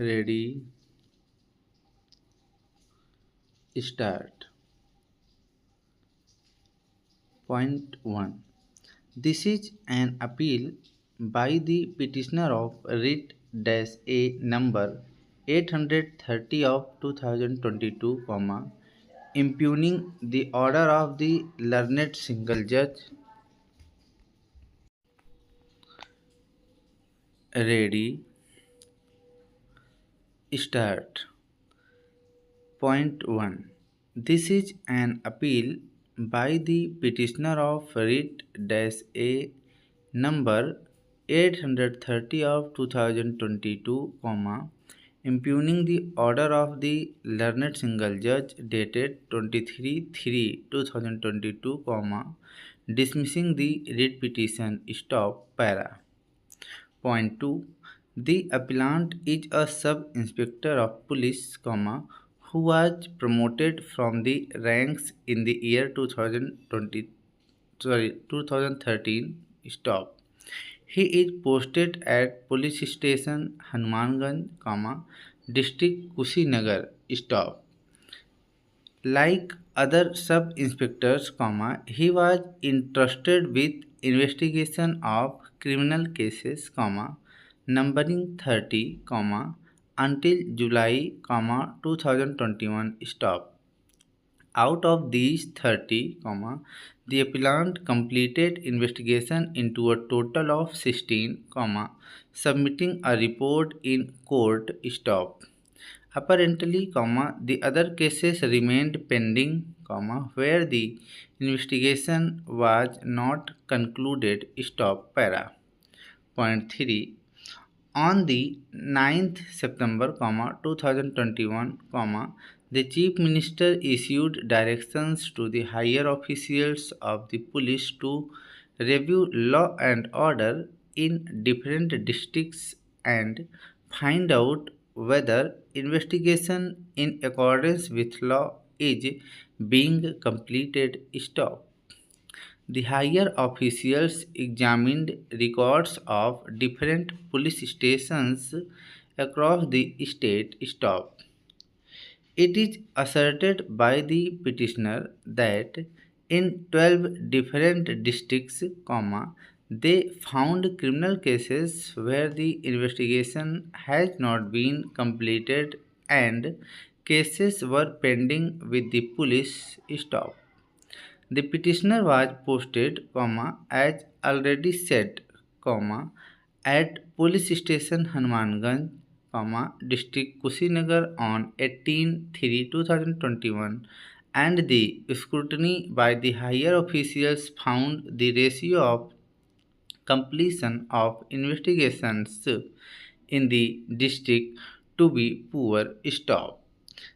Ready, start. Point 1. This is an appeal by the petitioner of writ-a number 830 of 2022, impugning the order of the learned single judge. Ready, start. Point 1. This is an appeal by the petitioner of writ-a number 830 of 2022, impugning the order of the learned single judge dated 23/3/2022, dismissing the writ petition. Stop para. Point 2. The appellant is a sub-inspector of police, who was promoted from the ranks in the year 2013. Stop. He is posted at police station Hanumanganj, district Kushinagar. Stop. Like other sub-inspectors, he was entrusted with investigation of criminal cases, numbering 30, until July, 2021. Stop. Out of these 30, the appellant completed investigation into a total of 16, submitting a report in court. Stop. Apparently, the other cases remained pending, where the investigation was not concluded. Stop para. Point 3. On the 9th September, 2021, the Chief Minister issued directions to the higher officials of the police to review law and order in different districts and find out whether investigation in accordance with law is being completed. Stop. The higher officials examined records of different police stations across the state. Stop. It is asserted by the petitioner that in 12 different districts, they found criminal cases where the investigation has not been completed and cases were pending with the police. Stop. The petitioner was posted, as already said, at police station Hanumanganj, district Kushinagar on 18/3/2021, and the scrutiny by the higher officials found the ratio of completion of investigations in the district to be poor. Stop.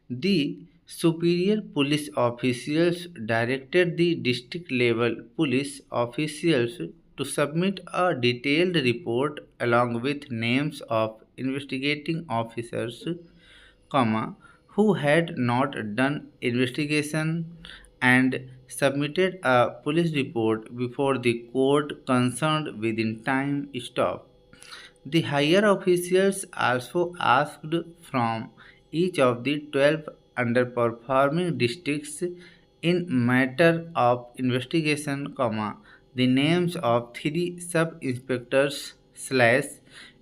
The superior police officials directed the district level police officials to submit a detailed report along with names of investigating officers, who had not done investigation and submitted a police report before the court concerned within time. Stop. The higher officials also asked from each of the 12 underperforming districts in matter of investigation, the names of three sub-inspectors slash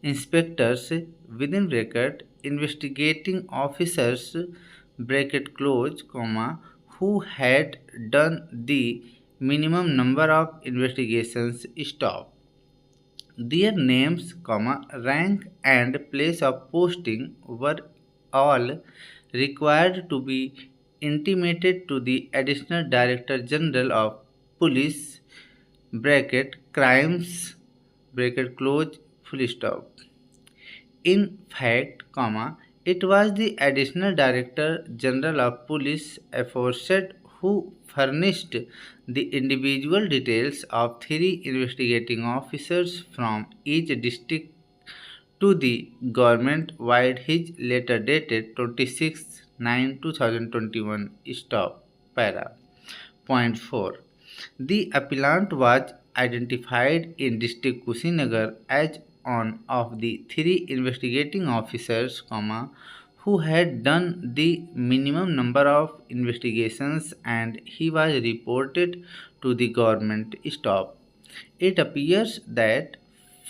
inspectors within bracket investigating officers bracket close, who had done the minimum number of investigations. Stop. Their names, rank and place of posting were all required to be intimated to the Additional Director General of Police crimes full stop. In fact, it was the Additional Director General of Police aforesaid who furnished the individual details of three investigating officers from each district to the government via his letter dated 26/9/2021. Stop. Para. Point 4. The appellant was identified in district Kushinagar as on of the three investigating officers, who had done the minimum number of investigations, and he was reported to the government staff. It appears that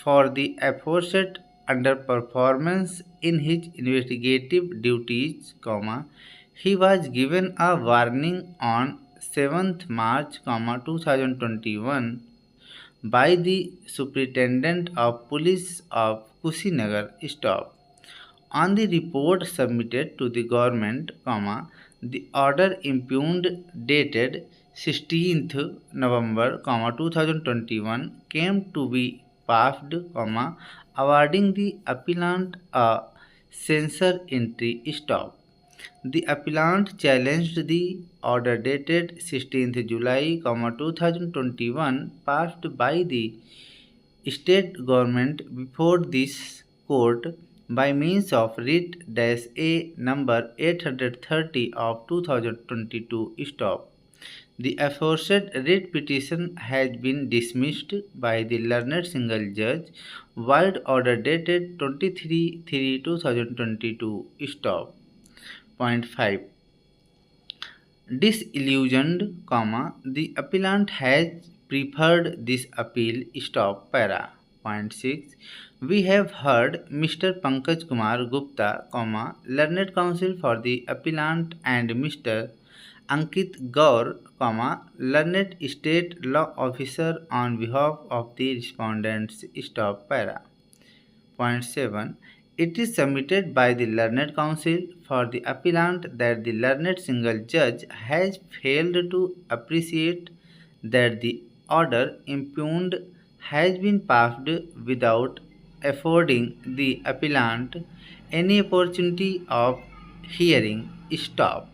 for the aforesaid underperformance in his investigative duties, he was given a warning on 7th March, 2021 by the Superintendent of Police of Kushinagar staff. On the report submitted to the government, the order impugned dated 16th November, 2021 came to be passed, awarding the appellant a censor entry stop. The appellant challenged the order dated 16th July, 2021 passed by the state government before this court by means of writ-a number 830 of 2022 stop. The aforesaid writ petition has been dismissed by the learned single judge, wide order dated 23/3/2022 stop. Point 5. Disillusioned, the appellant has preferred this appeal. Stop para. Point 6. We have heard Mr. Pankaj Kumar Gupta, learned counsel for the appellant, and Mr. Ankit Gaur, learned state law officer on behalf of the respondents. Stop para. Point 7. It is submitted by the learned counsel for the appellant that the learned single judge has failed to appreciate that the order impugned has been passed without affording the appellant any opportunity of hearing. Stop.